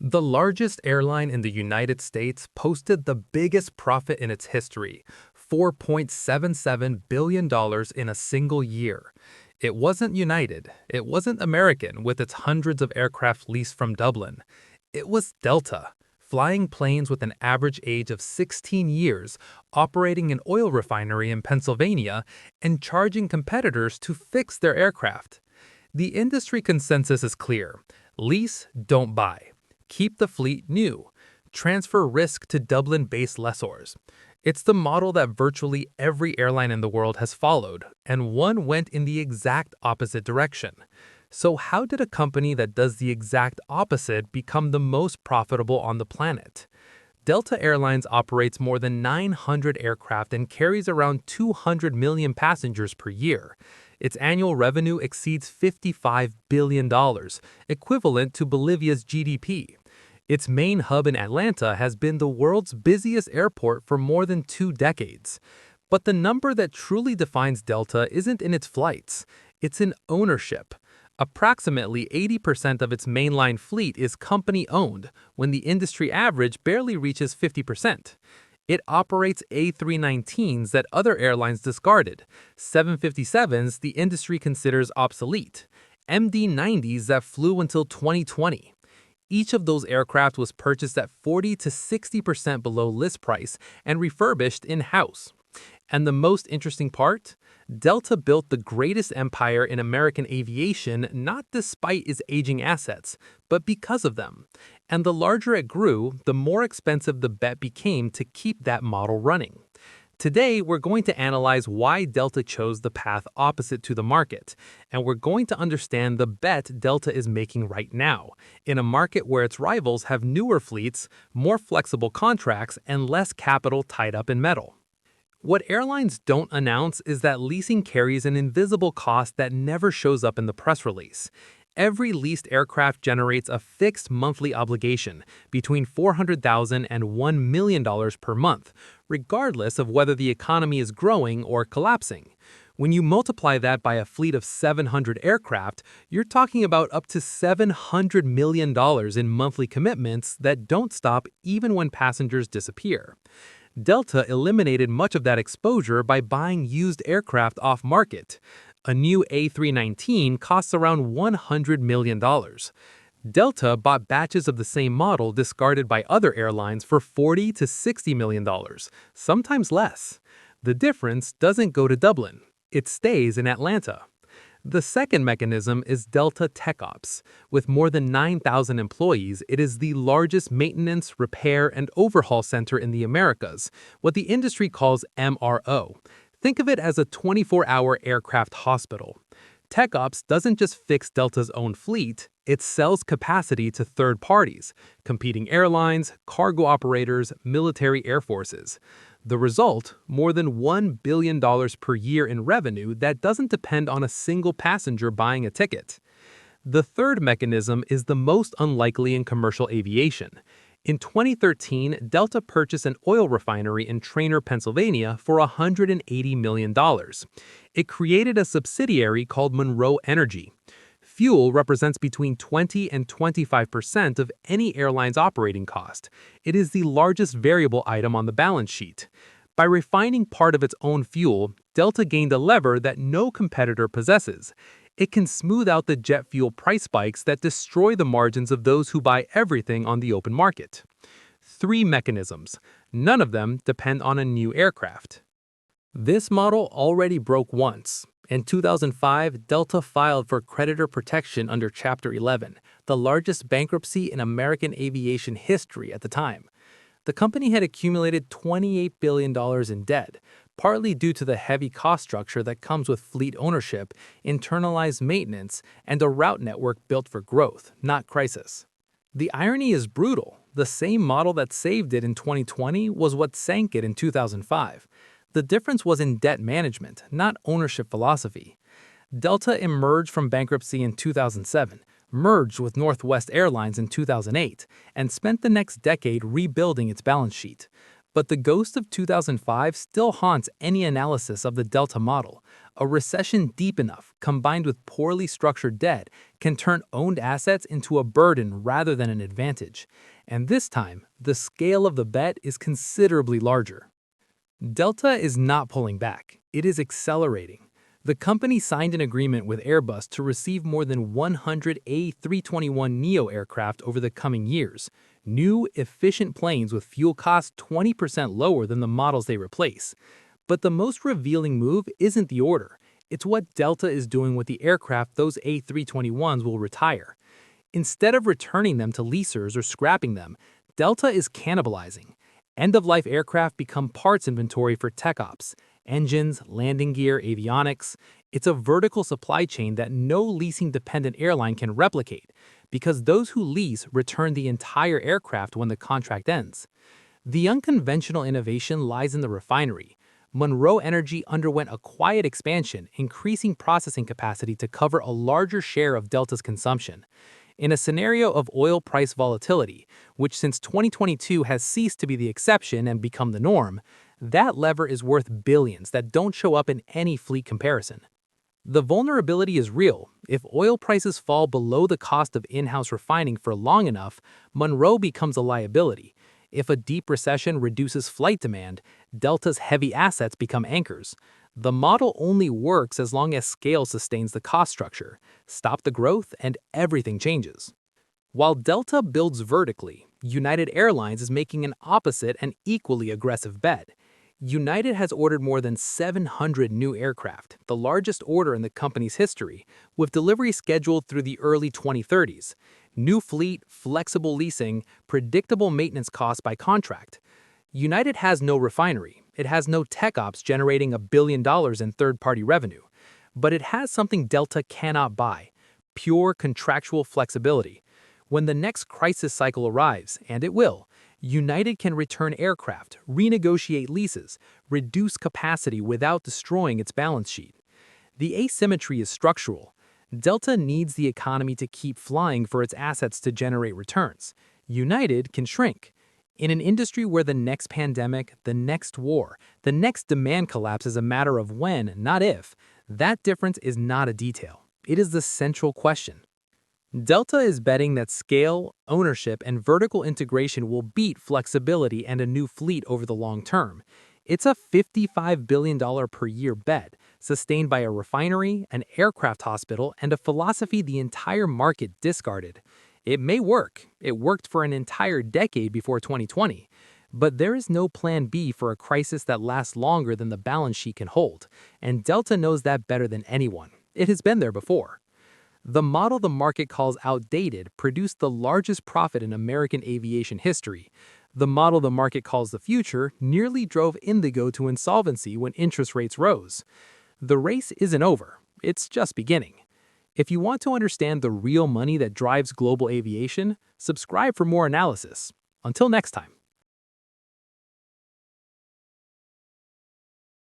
The largest airline in the United States posted the biggest profit in its history, $4.77 billion in a single year. It wasn't United, it wasn't American with its hundreds of aircraft leased from Dublin. It was Delta, flying planes with an average age of 16 years, operating an oil refinery in Pennsylvania, and charging competitors to fix their aircraft. The industry consensus is clear: lease, don't buy. Keep the fleet new. Transfer risk to Dublin-based lessors. It's the model that virtually every airline in the world has followed, and one went in the exact opposite direction. So how did a company that does the exact opposite become the most profitable on the planet? Delta Airlines operates more than 900 aircraft and carries around 200 million passengers per year. Its annual revenue exceeds $55 billion, equivalent to Bolivia's GDP. Its main hub in Atlanta has been the world's busiest airport for more than 2 decades. But the number that truly defines Delta isn't in its flights, it's in ownership. Approximately 80% of its mainline fleet is company-owned, when the industry average barely reaches 50%. It operates A319s that other airlines discarded, 757s the industry considers obsolete, MD-90s that flew until 2020. Each of those aircraft was purchased at 40 to 60% below list price and refurbished in-house. And the most interesting part? Delta built the greatest empire in American aviation not despite its aging assets, but because of them. And the larger it grew, the more expensive the bet became to keep that model running. Today, we're going to analyze why Delta chose the path opposite to the market, and we're going to understand the bet Delta is making right now, in a market where its rivals have newer fleets, more flexible contracts, and less capital tied up in metal. What airlines don't announce is that leasing carries an invisible cost that never shows up in the press release. Every leased aircraft generates a fixed monthly obligation between $400,000 and $1 million per month, regardless of whether the economy is growing or collapsing. When you multiply that by a fleet of 700 aircraft, you're talking about up to $700 million in monthly commitments that don't stop even when passengers disappear. Delta eliminated much of that exposure by buying used aircraft off-market. A new A319 costs around $100 million. Delta bought batches of the same model discarded by other airlines for $40 to $60 million, sometimes less. The difference doesn't go to Dublin. It stays in Atlanta. The second mechanism is Delta TechOps. With more than 9,000 employees, it is the largest maintenance, repair, and overhaul center in the Americas, what the industry calls MRO. Think of it as a 24-hour aircraft hospital. TechOps doesn't just fix Delta's own fleet, it sells capacity to third parties, competing airlines, cargo operators, military air forces. The result, more than $1 billion per year in revenue that doesn't depend on a single passenger buying a ticket. The third mechanism is the most unlikely in commercial aviation. In 2013, Delta purchased an oil refinery in Trainer, Pennsylvania for $180 million. It created a subsidiary called Monroe Energy. Fuel represents between 20 and 25% of any airline's operating cost. It is the largest variable item on the balance sheet. By refining part of its own fuel, Delta gained a lever that no competitor possesses. It can smooth out the jet fuel price spikes that destroy the margins of those who buy everything on the open market. 3 mechanisms. None of them depend on a new aircraft. This model already broke once. In 2005, Delta filed for creditor protection under Chapter 11, the largest bankruptcy in American aviation history at the time. The company had accumulated $28 billion in debt, partly due to the heavy cost structure that comes with fleet ownership, internalized maintenance, and a route network built for growth, not crisis. The irony is brutal. The same model that saved it in 2020 was what sank it in 2005. The difference was in debt management, not ownership philosophy. Delta emerged from bankruptcy in 2007, merged with Northwest Airlines in 2008, and spent the next decade rebuilding its balance sheet. But the ghost of 2005 still haunts any analysis of the Delta model, A recession deep enough, combined with poorly structured debt, can turn owned assets into a burden rather than an advantage. And this time, the scale of the bet is considerably larger. Delta is not pulling back, it is accelerating. The company signed an agreement with Airbus to receive more than 100 A321neo aircraft over the coming years, new, efficient planes with fuel costs 20% lower than the models they replace. But the most revealing move isn't the order, it's what Delta is doing with the aircraft those A321s will retire. Instead of returning them to leasers or scrapping them, Delta is cannibalizing. End-of-life aircraft become parts inventory for tech ops, engines, landing gear, avionics. It's a vertical supply chain that no leasing-dependent airline can replicate, because those who lease return the entire aircraft when the contract ends. The unconventional innovation lies in the refinery. Monroe Energy underwent a quiet expansion, increasing processing capacity to cover a larger share of Delta's consumption. In a scenario of oil price volatility, which since 2022 has ceased to be the exception and become the norm, that lever is worth billions that don't show up in any fleet comparison. The vulnerability is real. If oil prices fall below the cost of in-house refining for long enough, Monroe becomes a liability. If a deep recession reduces flight demand, Delta's heavy assets become anchors. The model only works as long as scale sustains the cost structure. Stop the growth and everything changes. While Delta builds vertically, United Airlines is making an opposite and equally aggressive bet. United has ordered more than 700 new aircraft, the largest order in the company's history, with delivery scheduled through the early 2030s. New fleet, flexible leasing, predictable maintenance costs by contract. United has no refinery. It has no tech ops generating $1 billion in third-party revenue. But it has something Delta cannot buy: pure contractual flexibility. When the next crisis cycle arrives, and it will, United can return aircraft, renegotiate leases, reduce capacity without destroying its balance sheet. The asymmetry is structural. Delta needs the economy to keep flying for its assets to generate returns. United can shrink. In an industry where the next pandemic, the next war, the next demand collapse is a matter of when, not if, that difference is not a detail. It is the central question. Delta is betting that scale, ownership, and vertical integration will beat flexibility and a new fleet over the long term. It's a $55 billion per year bet, sustained by a refinery, an aircraft hospital, and a philosophy the entire market discarded. It may work. It worked for an entire decade before 2020. But there is no plan B for a crisis that lasts longer than the balance sheet can hold, and Delta knows that better than anyone. It has been there before. The model the market calls outdated produced the largest profit in American aviation history. The model the market calls the future nearly drove Indigo to insolvency when interest rates rose. The race isn't over, it's just beginning. If you want to understand the real money that drives global aviation, subscribe for more analysis. Until next time.